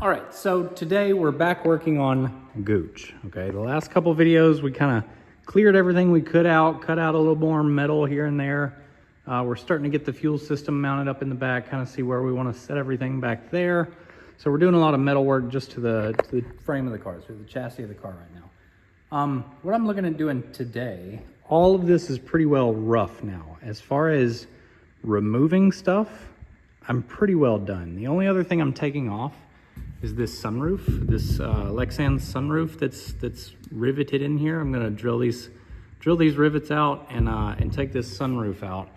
All right, so today we're back working on Gooch, okay? The last couple videos, we kind of cleared everything we could out, cut out a little more metal here and there. We're starting to get the fuel system mounted up in the back, kind of see where we want to set everything back there. So we're doing a lot of metal work just to the frame of the car, to the chassis of the car right now. What I'm looking at doing today, all of this is pretty well rough now. As far as removing stuff, I'm pretty well done. The only other thing I'm taking off is this sunroof, this Lexan sunroof that's riveted in here. I'm gonna drill these rivets out and take this sunroof out.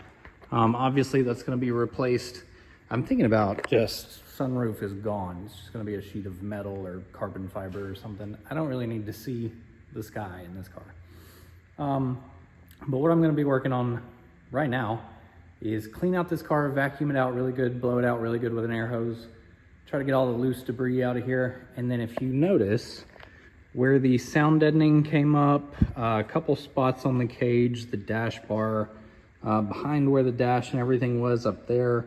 Obviously that's gonna be replaced. I'm thinking about just sunroof is gone. It's just gonna be a sheet of metal or carbon fiber or something. I don't really need to see the sky in this car. But what I'm gonna be working on right now is clean out this car, vacuum it out really good, blow it out really good with an air hose. Try to get all the loose debris out of here. And then if you notice where the sound deadening came up, a couple spots on the cage, the dash bar, behind where the dash and everything was up there,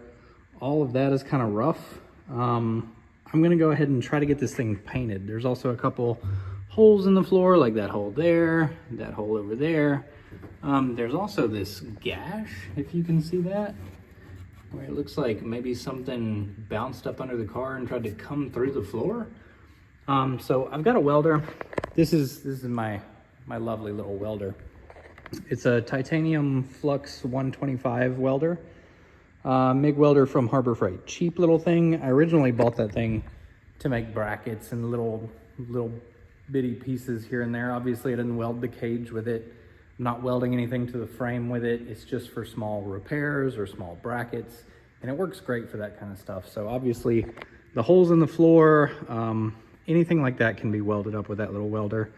all of that is kind of rough. I'm gonna go ahead and try to get this thing painted. There's also a couple holes in the floor, like that hole there, that hole over there. There's also this gash, if you can see that, where it looks like maybe something bounced up under the car and tried to come through the floor. So I've got a welder. This is my lovely little welder. It's a titanium flux 125 welder, MIG welder from Harbor Freight. Cheap little thing. I originally bought that thing to make brackets and little bitty pieces here and there. Obviously I didn't weld the cage with it. I'm not welding anything to the frame with it. It's just for small repairs or small brackets, and it works great for that kind of stuff. So obviously the holes in the floor, anything like that can be welded up with that little welder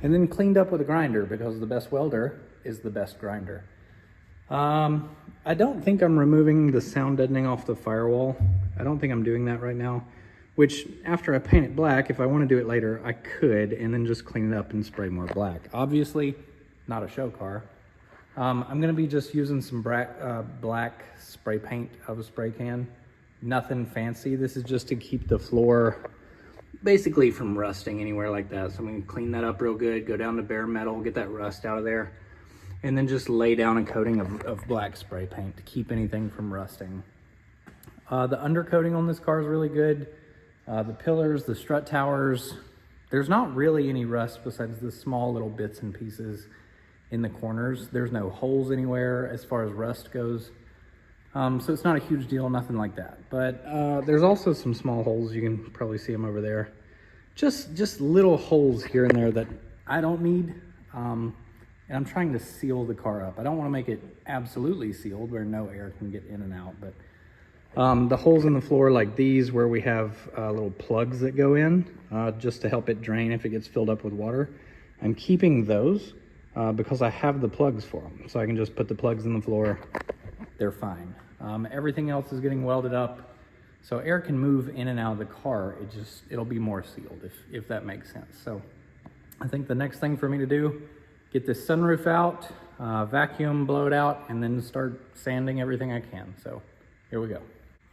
and then cleaned up with a grinder, because the best welder is the best grinder. I don't think I'm removing the sound deadening off the firewall. I don't think I'm doing that right now, which after I paint it black, if I want to do it later, I could, and then just clean it up and spray more black. Obviously, not a show car. I'm gonna be just using some black spray paint out of a spray can. Nothing fancy. This is just to keep the floor basically from rusting anywhere like that. So I'm gonna clean that up real good, go down to bare metal, get that rust out of there, and then just lay down a coating of black spray paint to keep anything from rusting. The undercoating on this car is really good. The pillars, the strut towers, there's not really any rust besides the small little bits and pieces in the corners. There's no holes anywhere as far as rust goes. So it's not a huge deal, nothing like that. But there's also some small holes. You can probably see them over there. Just little holes here and there that I don't need. And I'm trying to seal the car up. I don't want to make it absolutely sealed where no air can get in and out. But the holes in the floor like these, where we have little plugs that go in just to help it drain if it gets filled up with water, I'm keeping those because I have the plugs for them. So I can just put the plugs in the floor. They're fine. Everything else is getting welded up, so air can move in and out of the car. It'll be more sealed, if that makes sense. So I think the next thing for me to do, get this sunroof out, vacuum, blow it out, and then start sanding everything I can. So here we go.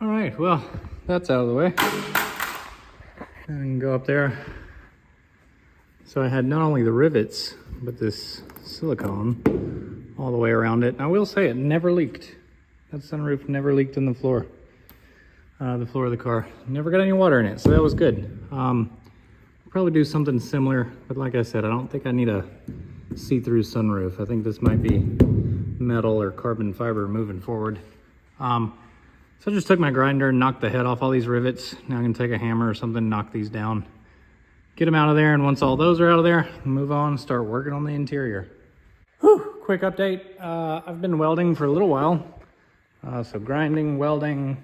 All right, well, that's out of the way. And I can go up there. So I had not only the rivets, but this silicone all the way around it. And I will say it never leaked. That sunroof never leaked in the floor of the car. Never got any water in it, so that was good. Probably do something similar, but like I said, I don't think I need a see-through sunroof. I think this might be metal or carbon fiber moving forward. So I just took my grinder and knocked the head off all these rivets. Now I can take a hammer or something, knock these down, get them out of there, and once all those are out of there, move on and start working on the interior. Whew, quick update. I've been welding for a little while. So grinding, welding,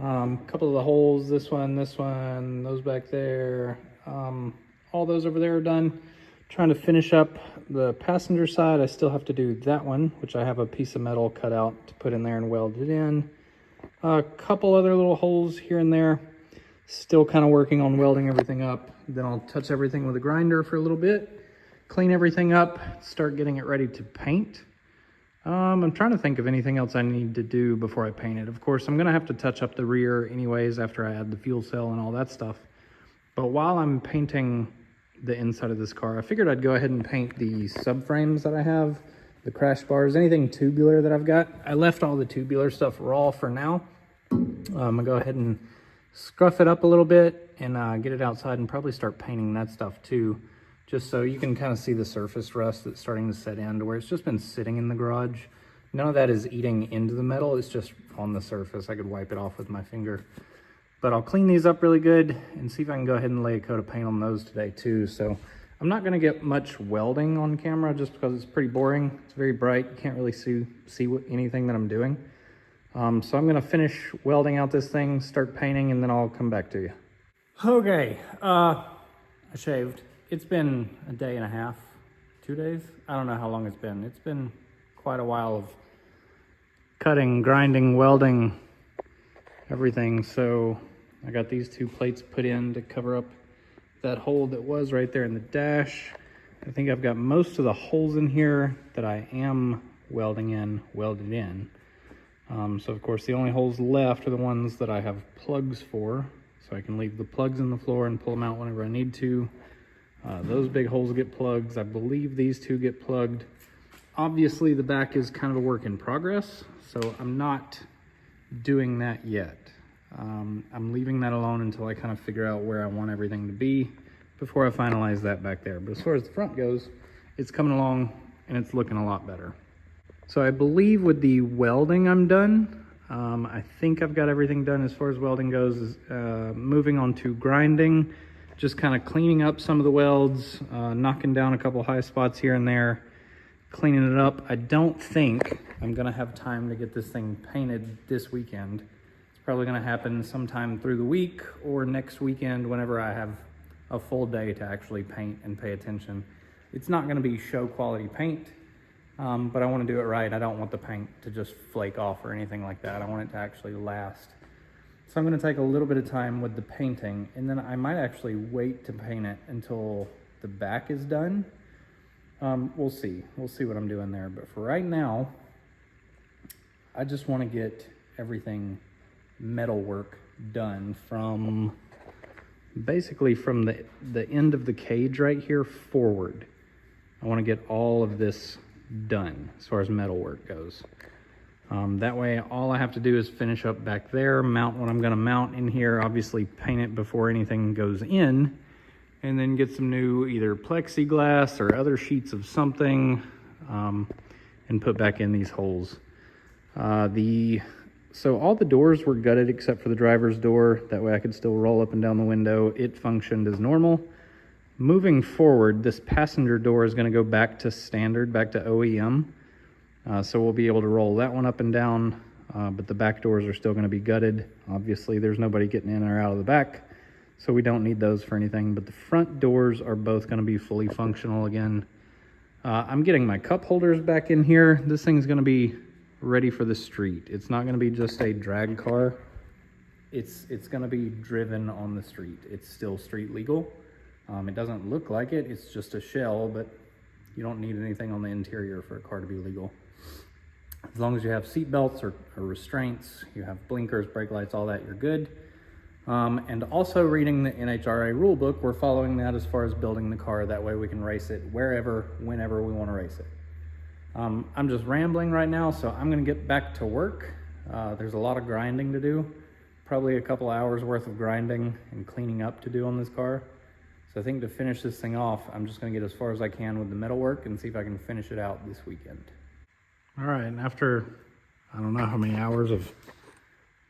a couple of the holes, this one, those back there, all those over there are done. Trying to finish up the passenger side. I still have to do that one, which I have a piece of metal cut out to put in there and weld it in. A couple other little holes here and there. Still kind of working on welding everything up. Then I'll touch everything with a grinder for a little bit, clean everything up, start getting it ready to paint. I'm trying to think of anything else I need to do before I paint it. Of course, I'm gonna have to touch up the rear anyways after I add the fuel cell and all that stuff. But while I'm painting the inside of this car, I figured I'd go ahead and paint the subframes that I have, the crash bars, anything tubular that I've got. I left all the tubular stuff raw for now. I'm gonna go ahead and scruff it up a little bit and get it outside and probably start painting that stuff too, just so you can kind of see the surface rust that's starting to set in to where it's just been sitting in the garage. None of that is eating into the metal, it's just on the surface. I could wipe it off with my finger. But I'll clean these up really good and see if I can go ahead and lay a coat of paint on those today too. So I'm not gonna get much welding on camera just because it's pretty boring. It's very bright, you can't really see anything that I'm doing. So I'm gonna finish welding out this thing, start painting, and then I'll come back to you. Okay, I shaved. It's been a day and a half, 2 days. I don't know how long it's been. It's been quite a while of cutting, grinding, welding, everything. So I got these 2 plates put in to cover up that hole that was right there in the dash. I think I've got most of the holes in here that I am welded in. So of course the only holes left are the ones that I have plugs for, so I can leave the plugs in the floor and pull them out whenever I need to. Those big holes get plugs. I believe these 2 get plugged. Obviously the back is kind of a work in progress, so I'm not doing that yet. I'm leaving that alone until I kind of figure out where I want everything to be before I finalize that back there. But as far as the front goes, it's coming along and it's looking a lot better. So I believe with the welding I'm done. I think I've got everything done as far as welding goes. Moving on to grinding, just kind of cleaning up some of the welds, knocking down a couple high spots here and there, cleaning it up. I don't think I'm gonna have time to get this thing painted this weekend. It's probably gonna happen sometime through the week or next weekend whenever I have a full day to actually paint and pay attention. It's not gonna be show quality paint. But I want to do it right. I don't want the paint to just flake off or anything like that. I want it to actually last. So I'm going to take a little bit of time with the painting, and then I might actually wait to paint it until the back is done. We'll see. We'll see what I'm doing there. But for right now, I just want to get everything metal work done from basically from the end of the cage right here forward. I want to get all of this done as far as metal work goes. That way all I have to do is finish up back there, mount what I'm going to mount in here, obviously paint it before anything goes in, and then get some new either plexiglass or other sheets of something and put back in these holes. So all the doors were gutted except for the driver's door. That way I could still roll up and down the window. It functioned as normal. Moving forward, this passenger door is going to go back to standard, back to OEM. So we'll be able to roll that one up and down, but the back doors are still going to be gutted. Obviously, there's nobody getting in or out of the back, so we don't need those for anything. But the front doors are both going to be fully functional again. I'm getting my cup holders back in here. This thing's going to be ready for the street. It's not going to be just a drag car. It's going to be driven on the street. It's still street legal. It doesn't look like it, it's just a shell, but you don't need anything on the interior for a car to be legal. As long as you have seat belts or restraints, you have blinkers, brake lights, all that, you're good. And also reading the NHRA rule book, we're following that as far as building the car. That way we can race it wherever, whenever we want to race it. I'm just rambling right now, so I'm going to get back to work. There's a lot of grinding to do, probably a couple hours worth of grinding and cleaning up to do on this car. So I think to finish this thing off, I'm just going to get as far as I can with the metal work and see if I can finish it out this weekend. All right, and after, I don't know how many hours of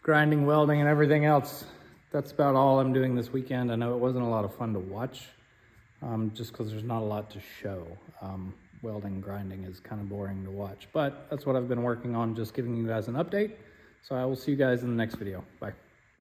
grinding, welding, and everything else, that's about all I'm doing this weekend. I know it wasn't a lot of fun to watch, just because there's not a lot to show. Welding, grinding is kind of boring to watch, but that's what I've been working on, just giving you guys an update. So I will see you guys in the next video. Bye.